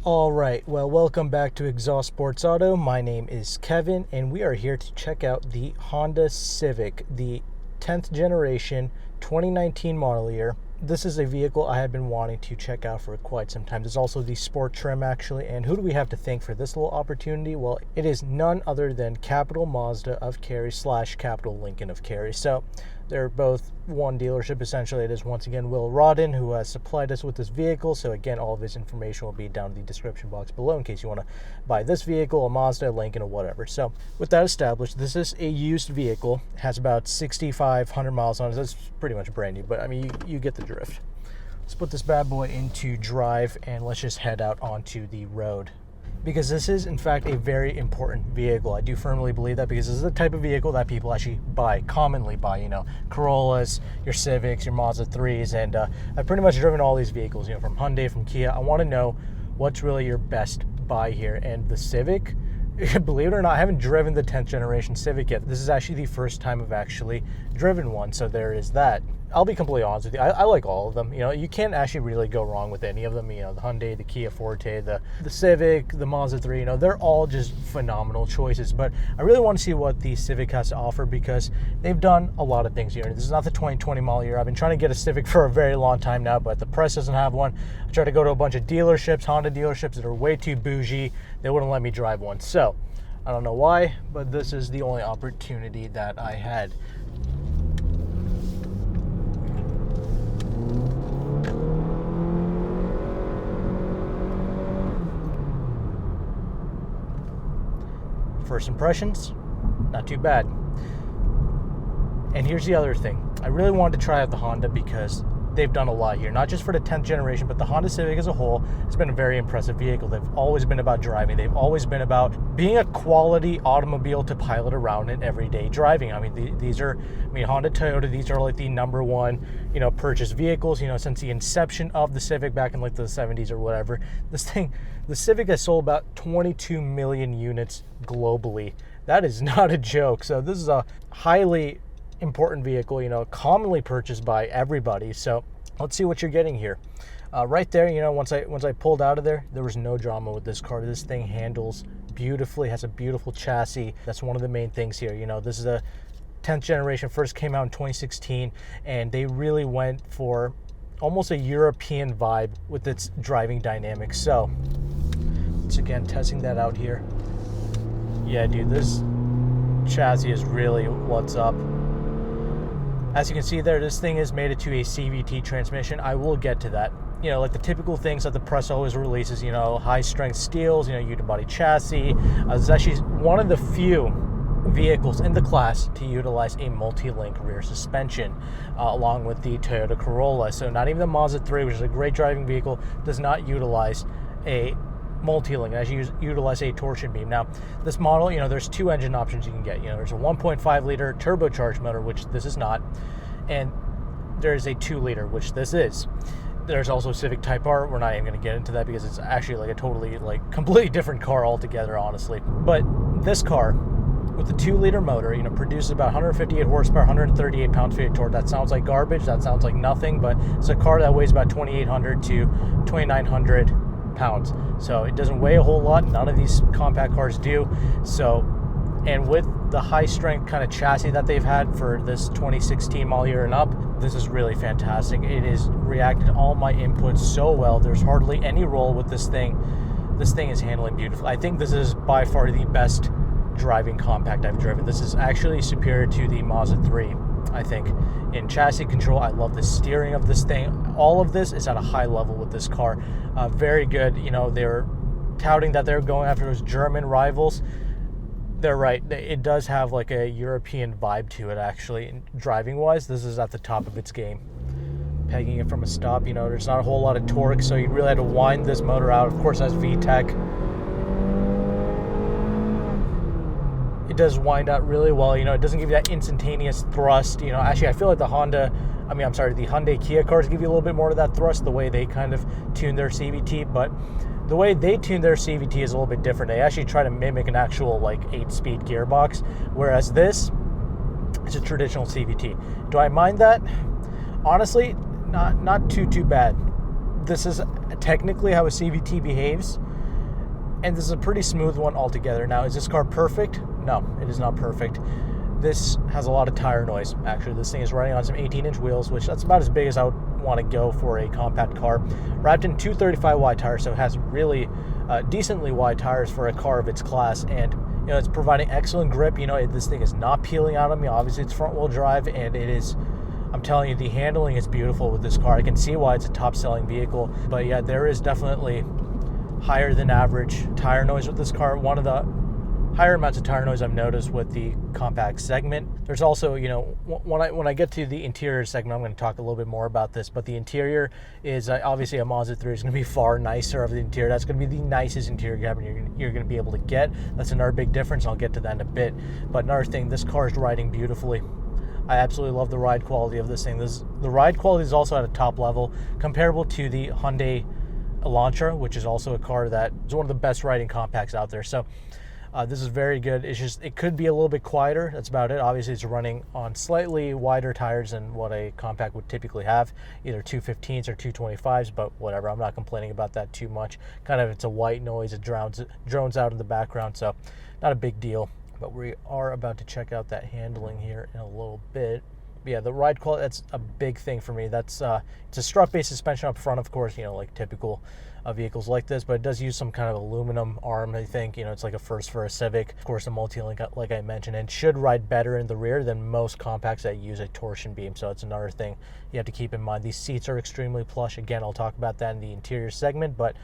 All right, well, welcome back to Exhaust Sports Auto. My name is Kevin, and we are here to check out the Honda Civic, the 10th generation 2019 model year. This is a vehicle I have been wanting to check out for quite some time. There's also the sport trim, actually, and who do we have to thank for this little opportunity? Well, it is none other than Capital Mazda of Cary / Capital Lincoln of Cary. So they're both one dealership, essentially. It is, once again, Will Rodden, who has supplied us with this vehicle. So again, all of his information will be down in the description box below in case you want to buy this vehicle, a Mazda, a Lincoln, or whatever. So with that established, this is a used vehicle. It has about 6,500 miles on it. That's pretty much brand new, but I mean, you get the drift. Let's put this bad boy into drive and let's just head out onto the road, because this is in fact a very important vehicle. I do firmly believe that, because this is the type of vehicle that people actually commonly buy, you know, Corollas, your Civics, your Mazda 3s, and I've pretty much driven all these vehicles, you know, from Hyundai, from Kia. I want to know what's really your best buy here, and the Civic, believe it or not, I haven't driven the 10th generation Civic yet. This is actually the first time I've actually driven one, so there is that. I'll be completely honest with you. I like all of them. You know, you can't actually really go wrong with any of them. You know, the Hyundai, the Kia Forte, the Civic, the Mazda 3, you know, they're all just phenomenal choices. But I really want to see what the Civic has to offer, because they've done a lot of things here. This is not the 2020 model year. I've been trying to get a Civic for a very long time now, but the press doesn't have one. I tried to go to a bunch of dealerships, Honda dealerships, that are way too bougie. They wouldn't let me drive one. So I don't know why, but this is the only opportunity that I had. First impressions, not too bad. And here's the other thing. I really wanted to try out the Honda because they've done a lot here, not just for the 10th generation, but the Honda Civic as a whole has been a very impressive vehicle. They've always been about driving. They've always been about being a quality automobile to pilot around in everyday driving. I mean, these are, Honda, Toyota, these are like the number one, you know, purchased vehicles, you know, since the inception of the Civic back in like the 70s or whatever. The Civic has sold about 22 million units globally. That is not a joke. So this is a highly important vehicle, you know, commonly purchased by everybody. So let's see what you're getting here. Right there, you know, once I pulled out of there was no drama with this car. This thing handles beautifully, has a beautiful chassis. That's one of the main things here. You know, this is a 10th generation, first came out in 2016, and they really went for almost a European vibe with its driving dynamics. So once again, testing that out here. Yeah, dude, this chassis is really what's up. As you can see there, this thing is mated to a CVT transmission. I will get to that. You know, like the typical things that the press always releases, you know, high strength steels, you know, unibody chassis. It's actually one of the few vehicles in the class to utilize a multi-link rear suspension, along with the Toyota Corolla. So not even the Mazda 3, which is a great driving vehicle, does not utilize a multi-link. It actually utilize a torsion beam. Now, this model, you know, there's two engine options you can get. You know, there's a 1.5 liter turbocharged motor, which this is not, and there's a 2 liter, which this is. There's also Civic Type R. We're not even going to get into that because it's actually like a totally, like, completely different car altogether, honestly. But this car, with the 2 liter motor, you know, produces about 158 horsepower, 138 pound-feet of torque. That sounds like garbage. That sounds like nothing, but it's a car that weighs about 2,800 to 2,900 pounds. So it doesn't weigh a whole lot. None of these compact cars do. So, and with the high strength kind of chassis that they've had for this 2016 model year and up, this is really fantastic. It has reacted to all my inputs so well. There's hardly any roll with this thing. This thing is handling beautifully. I think this is by far the best driving compact I've driven. This is actually superior to the Mazda 3, I think. In chassis control, I love the steering of this thing. All of this is at a high level with this car. Very good. You know, they're touting that they're going after those German rivals. They're right. It does have like a European vibe to it, actually. Driving wise, this is at the top of its game. Pegging it from a stop, you know, there's not a whole lot of torque, so you really had to wind this motor out. Of course, that's VTEC. It does wind out really well. You know, it doesn't give you that instantaneous thrust. You know, actually, I feel like the Hyundai Kia cars give you a little bit more of that thrust, the way they kind of tune their CVT, but the way they tune their CVT is a little bit different. They actually try to mimic an actual like 8-speed gearbox, whereas this is a traditional CVT. Do I mind that? Honestly, not too bad. This is a technically how a CVT behaves, and this is a pretty smooth one altogether. Now, is this car perfect? No, it is not perfect. This has a lot of tire noise. Actually, this thing is running on some 18-inch wheels, which that's about as big as I would want to go for a compact car. Wrapped in 235 wide tires, so it has really decently wide tires for a car of its class, and it's providing excellent grip. This thing is not peeling out on me. Obviously, it's front-wheel drive, and it is, I'm telling you, the handling is beautiful with this car. I can see why it's a top-selling vehicle, but yeah, there is definitely higher than average tire noise with this car. One of the higher amounts of tire noise I've noticed with the compact segment. There's also, when I get to the interior segment, I'm going to talk a little bit more about this, but the interior is obviously a Mazda 3 is going to be far nicer of the interior. That's going to be the nicest interior cabin you're going to be able to get. That's another big difference, and I'll get to that in a bit. But another thing, this car is riding beautifully. I absolutely love the ride quality of this thing. The ride quality is also at a top level, comparable to the Hyundai Elantra, which is also a car that is one of the best riding compacts out there. So this is very good. It's just, it could be a little bit quieter. That's about it. Obviously, it's running on slightly wider tires than what a compact would typically have, either 215s or 225s, but whatever. I'm not complaining about that too much. Kind of, it's a white noise. It drones out in the background, so not a big deal. But we are about to check out that handling here in a little bit. But yeah, the ride quality, that's a big thing for me. That's it's a strut-based suspension up front, of course, like typical vehicles like this, but it does use some kind of aluminum arm, I think. It's like a first for a Civic. Of course, a multi-link, like I mentioned, and should ride better in the rear than most compacts that use a torsion beam. So it's another thing you have to keep in mind. These seats are extremely plush. Again, I'll talk about that in the interior segment, but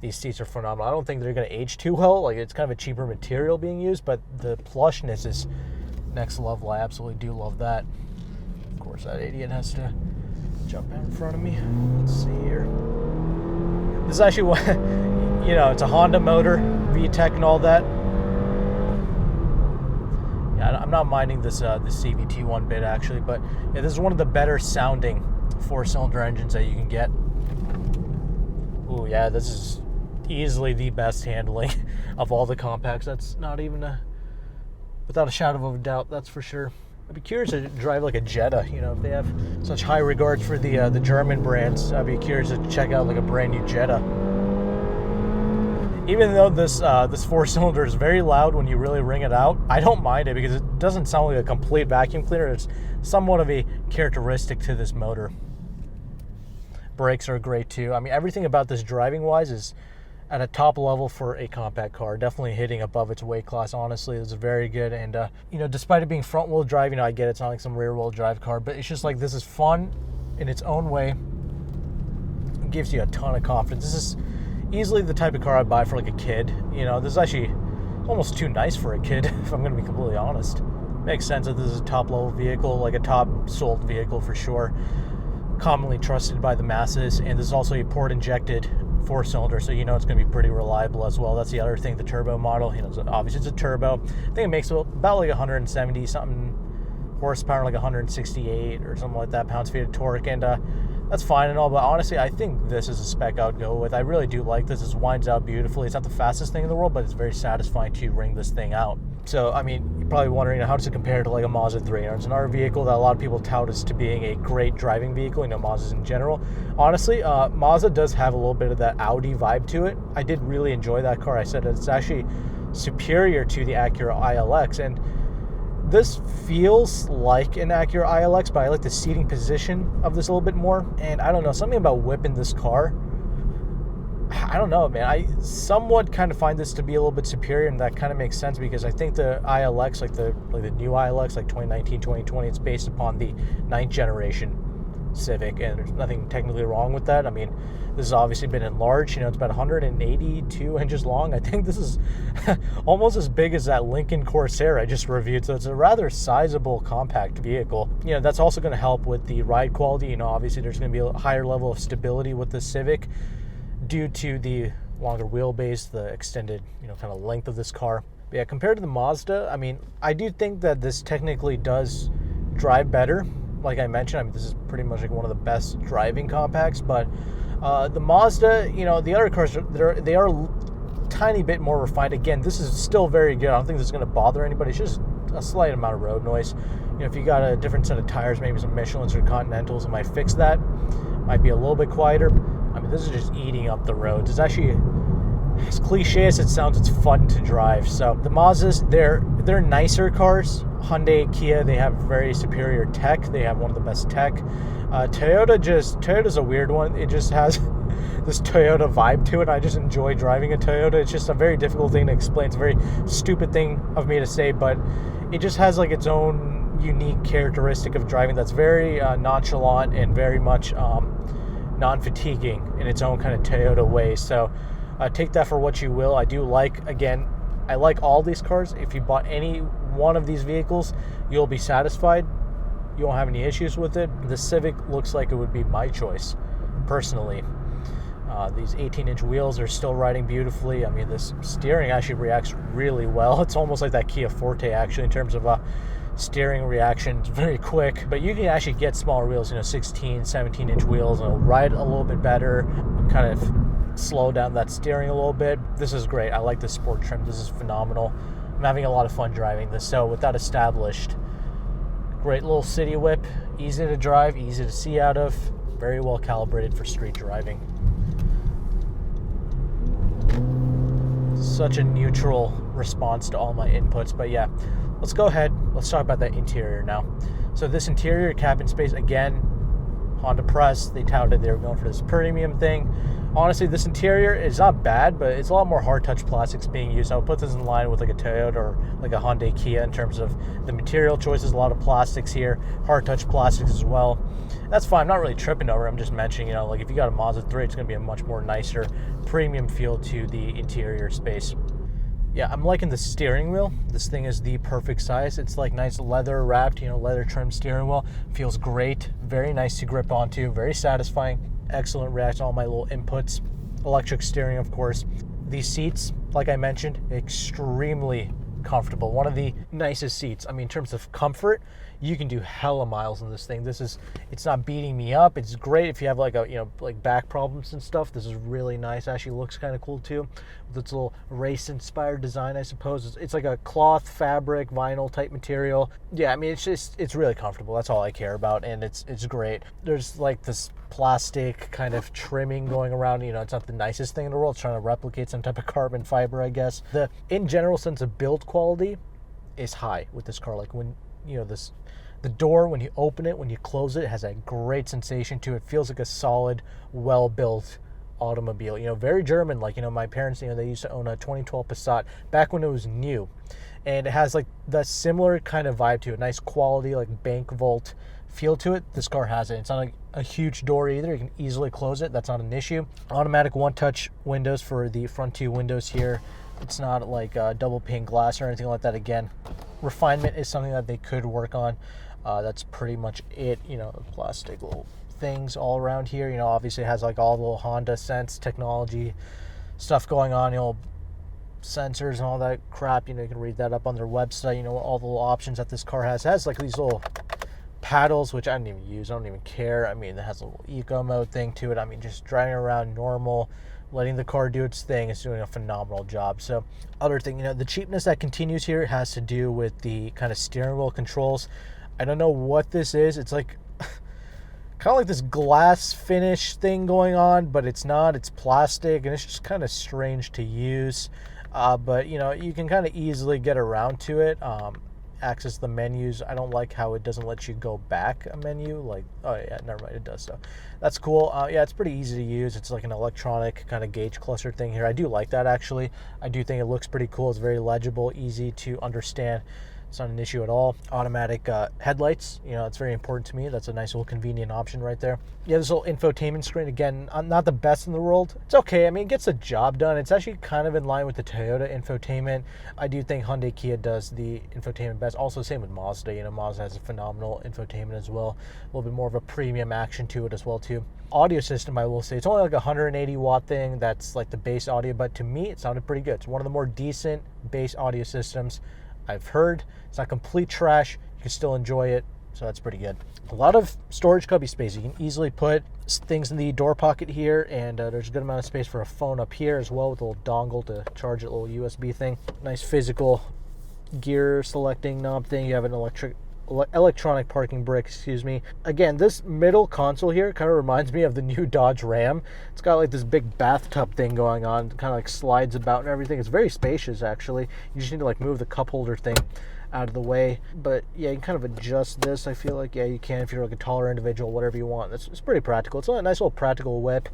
these seats are phenomenal. I don't think they're going to age too well. Like, it's kind of a cheaper material being used, but the plushness is next level. I absolutely do love that. Of course, that idiot has to jump out in front of me. Let's see here. This is actually what, it's a Honda motor, VTEC and all that. Yeah, I'm not minding this CVT one bit, actually, but yeah, this is one of the better sounding 4-cylinder engines that you can get. Ooh, yeah, this is easily the best handling of all the compacts. That's not even without a shadow of a doubt, that's for sure. I'd be curious to drive like a Jetta, if they have such high regards for the German brands. I'd be curious to check out like a brand new Jetta. Even though this 4-cylinder is very loud when you really ring it out, I don't mind it because it doesn't sound like a complete vacuum cleaner. It's somewhat of a characteristic to this motor. Brakes are great too. I mean, everything about this driving-wise is at a top level for a compact car. Definitely hitting above its weight class, honestly. It's very good. And, despite it being front-wheel drive, I get it's not like some rear-wheel drive car, but it's just like this is fun in its own way. It gives you a ton of confidence. This is easily the type of car I'd buy for like a kid. This is actually almost too nice for a kid, if I'm going to be completely honest. Makes sense that this is a top-level vehicle, like a top-sold vehicle for sure. Commonly trusted by the masses, and this is also a port-injected 4-cylinder, so it's going to be pretty reliable as well. That's the other thing, the turbo model. Obviously it's a turbo. I think it makes about like 170 something horsepower, like 168 or something like that pounds-feet of torque, and that's fine and all, but honestly, I think this is a spec I'd go with. I really do like this. This winds out beautifully. It's not the fastest thing in the world, but it's very satisfying to ring this thing out. So, I mean, you're probably wondering, how does it compare to like a Mazda 3? It's another vehicle that a lot of people tout as to being a great driving vehicle, Mazdas in general. Honestly, Mazda does have a little bit of that Audi vibe to it. I did really enjoy that car. I said it's actually superior to the Acura ILX, and this feels like an Acura ILX, but I like the seating position of this a little bit more. And I don't know, something about whipping this car, I don't know, man. I somewhat kind of find this to be a little bit superior, and that kind of makes sense because I think the ILX, like the new ILX, like 2019, 2020, it's based upon the 9th generation Civic, and there's nothing technically wrong with that. I mean, this has obviously been enlarged. It's about 182 inches long. I think this is almost as big as that Lincoln Corsair I just reviewed, so it's a rather sizable compact vehicle. That's also going to help with the ride quality. Obviously there's going to be a higher level of stability with the Civic due to the longer wheelbase, the extended, kind of length of this car. But yeah, compared to the Mazda, I mean, I do think that this technically does drive better. Like I mentioned, I mean, this is pretty much like one of the best driving compacts, but the Mazda, the other cars, they are a tiny bit more refined. Again, this is still very good. I don't think this is going to bother anybody. It's just a slight amount of road noise. If you got a different set of tires, maybe some Michelins or Continentals, it might fix that. Might be a little bit quieter. I mean, this is just eating up the roads. It's actually, as cliche as it sounds, it's fun to drive. So the Mazdas, they're nicer cars. Hyundai, Kia, they have very superior tech. They have one of the best tech. Toyota's a weird one. It just has this Toyota vibe to it. I just enjoy driving a Toyota. It's just a very difficult thing to explain. It's a very stupid thing of me to say, but it just has like its own unique characteristic of driving that's very nonchalant and very much non-fatiguing in its own kind of Toyota way. So take that for what you will. I like all these cars. If you bought any one of these vehicles, you'll be satisfied. You won't have any issues with it. The Civic looks like it would be my choice, personally. These 18-inch wheels are still riding beautifully. I mean, this steering actually reacts really well. It's almost like that Kia Forte, actually, in terms of steering reaction. It's very quick. But you can actually get smaller wheels, 16, 17-inch wheels, and it'll ride a little bit better, kind of slow down that steering a little bit. This is great. I like this sport trim. This is phenomenal. I'm having a lot of fun driving this. So with that established, great little city whip, easy to drive, easy to see out of, very well calibrated for street driving. Such a neutral response to all my inputs, but yeah, let's go ahead. Let's talk about that interior now. So this interior cabin space, again, Honda Press, they touted they were going for this premium thing. Honestly, this interior is not bad, but it's a lot more hard touch plastics being used. I would put this in line with like a Toyota or like a Hyundai Kia in terms of the material choices. A lot of plastics here, hard touch plastics as well. That's fine. I'm not really tripping over it. I'm just mentioning, like if you got a Mazda 3, it's going to be a much more nicer premium feel to the interior space. Yeah, I'm liking the steering wheel. This thing is the perfect size. It's like nice leather wrapped, leather trimmed steering wheel. Feels great. Very nice to grip onto. Very satisfying. Excellent reaction to all my little inputs. Electric steering, of course. These seats, like I mentioned, extremely comfortable. One of the nicest seats. I mean, in terms of comfort, you can do hella miles in this thing. It's not beating me up. It's great if you have like like back problems and stuff. This is really nice. Actually looks kind of cool too, with its little race inspired design, I suppose. It's like a cloth, fabric, vinyl type material. Yeah, I mean, it's really comfortable. That's all I care about, and it's great. There's like this plastic kind of trimming going around. It's not the nicest thing in the world. It's trying to replicate some type of carbon fiber, I guess. The in general sense of build quality is high with this car. Like when the door, when you open it, when you close it, it has a great sensation to it. It feels like a solid, well-built automobile. Very German. Like, my parents, they used to own a 2012 Passat back when it was new. And it has like that similar kind of vibe to it. Nice quality, like bank vault feel to it. This car has it. It's not like a huge door either. You can easily close it. That's not an issue. Automatic one-touch windows for the front two windows here. It's not like double pane glass or anything like that. Again, refinement is something that they could work on. That's pretty much it. Plastic little things all around here. Obviously it has like all the little Honda Sense technology stuff going on. Sensors and all that crap. You can read that up on their website. All the little options that this car has. It has like these little paddles, which I don't even use. I don't even care. I mean, it has a little eco mode thing to it. I mean, just driving around normal, letting the car do its thing, is doing a phenomenal job. So other thing, the cheapness that continues here has to do with the kind of steering wheel controls. I don't know what this is. It's like kind of like this glass finish thing going on, but it's not. It's plastic, and it's just kind of strange to use. But you can kind of easily get around to it. Access the menus. I don't like how it doesn't let you go back a menu. Like, oh yeah, never mind, it does. So that's cool. Yeah, it's pretty easy to use. It's like an electronic kind of gauge cluster thing here. I do like that, actually. I do think it looks pretty cool. It's very legible, easy to understand. It's not an issue at all. Automatic headlights, it's very important to me. That's a nice little convenient option right there. Yeah, this little infotainment screen, again, not the best in the world. It's okay. I mean, it gets the job done. It's actually kind of in line with the Toyota infotainment. I do think Hyundai Kia does the infotainment best. Also, same with Mazda. Mazda has a phenomenal infotainment as well. A little bit more of a premium action to it as well, too. Audio system, I will say, it's only like a 180 watt thing. That's like the base audio, but to me, it sounded pretty good. It's one of the more decent base audio systems I've heard. It's not complete trash. You can still enjoy it, so that's pretty good. A lot of storage cubby space. You can easily put things in the door pocket here, and there's a good amount of space for a phone up here as well, with a little dongle to charge it, a little USB thing. Nice physical gear selecting knob thing. You have an electronic parking brake, excuse me. Again, this middle console here kind of reminds me of the new Dodge Ram. It's got like this big bathtub thing going on, kind of like slides about and everything. It's very spacious, actually. You just need to like move the cup holder thing out of the way. But yeah, you can kind of adjust this. I feel like, yeah, you can if you're like a taller individual, whatever you want. It's pretty practical. It's a nice little practical whip.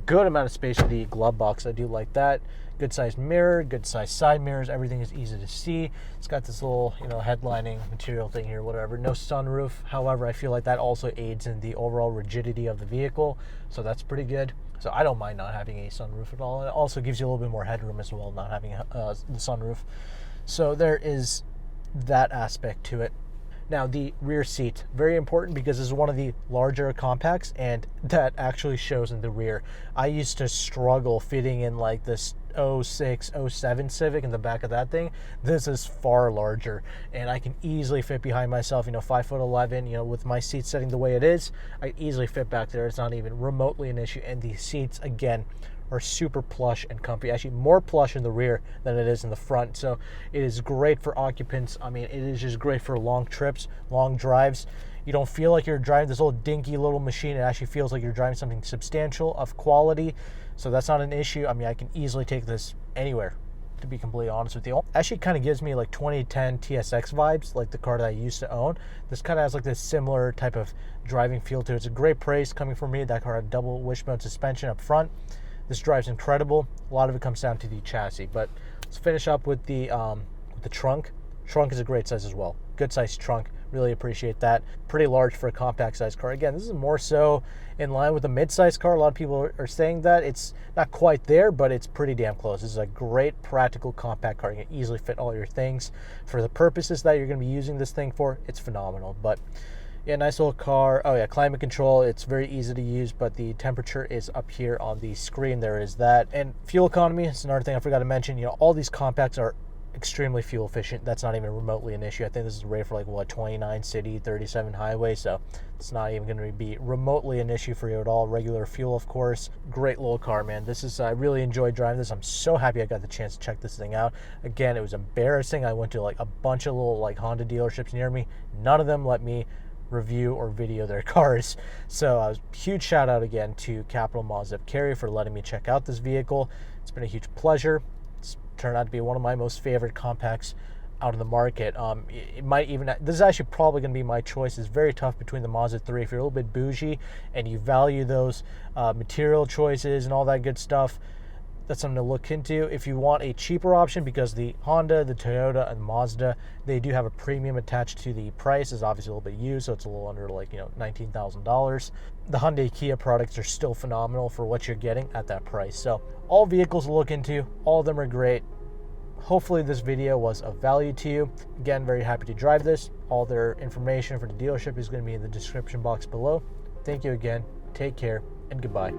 Good amount of space for the glove box. I do like that. Good sized mirror, good sized side mirrors. Everything is easy to see. It's got this little, headlining material thing here, whatever. No sunroof. However, I feel like that also aids in the overall rigidity of the vehicle. So that's pretty good. So I don't mind not having a sunroof at all. And it also gives you a little bit more headroom as well, not having the sunroof. So there is that aspect to it. Now, the rear seat, very important because this is one of the larger compacts, and that actually shows in the rear. I used to struggle fitting in like this 06, 07 Civic in the back of that thing. This is far larger, and I can easily fit behind myself, 5'11", with my seat setting the way it is, I easily fit back there. It's not even remotely an issue, and the seats, again, are super plush and comfy. Actually, more plush in the rear than it is in the front. So it is great for occupants. I mean, it is just great for long trips, long drives. You don't feel like you're driving this little dinky little machine. It actually feels like you're driving something substantial, of quality. So that's not an issue. I mean, I can easily take this anywhere, to be completely honest with you. Actually kind of gives me like 2010 TSX vibes, like the car that I used to own. This kind of has like this similar type of driving feel to it. It's a great praise coming from me. That car had double wishbone suspension up front. This drives incredible. A lot of it comes down to the chassis. But let's finish up with the trunk. Trunk is a great size as well. Good size trunk. Really appreciate that. Pretty large for a compact size car. Again, this is more so in line with a mid-size car. A lot of people are saying that. It's not quite there, but it's pretty damn close. This is a great practical compact car. You can easily fit all your things. For the purposes that you're going to be using this thing for, it's phenomenal. But yeah, nice little car. Oh yeah, climate control. It's very easy to use, but the temperature is up here on the screen. There is that. And fuel economy is another thing I forgot to mention. All these compacts are extremely fuel efficient. That's not even remotely an issue. I think this is rated for like 29 city, 37 highway, so it's not even going to be remotely an issue for you at all. Regular fuel, of course. Great little car, man. I really enjoyed driving this. I'm so happy I got the chance to check this thing out. Again, it was embarrassing. I went to like a bunch of little like Honda dealerships near me. None of them let me review or video their cars. So a huge shout out again to Capital Mazda of Cary for letting me check out this vehicle. It's been a huge pleasure. It's turned out to be one of my most favorite compacts out of the market. This is actually probably going to be my choice. It's very tough between the Mazda 3. If you're a little bit bougie and you value those material choices and all that good stuff, that's something to look into. If you want a cheaper option, because the Honda, the Toyota, and Mazda, they do have a premium attached to the price. It's obviously a little bit used, so it's a little under like $19,000. The Hyundai Kia products are still phenomenal for what you're getting at that price. So all vehicles to look into. All of them are great. Hopefully this video was of value to you. Again, very happy to drive this. All their information for the dealership is going to be in the description box below. Thank you again. Take care and goodbye.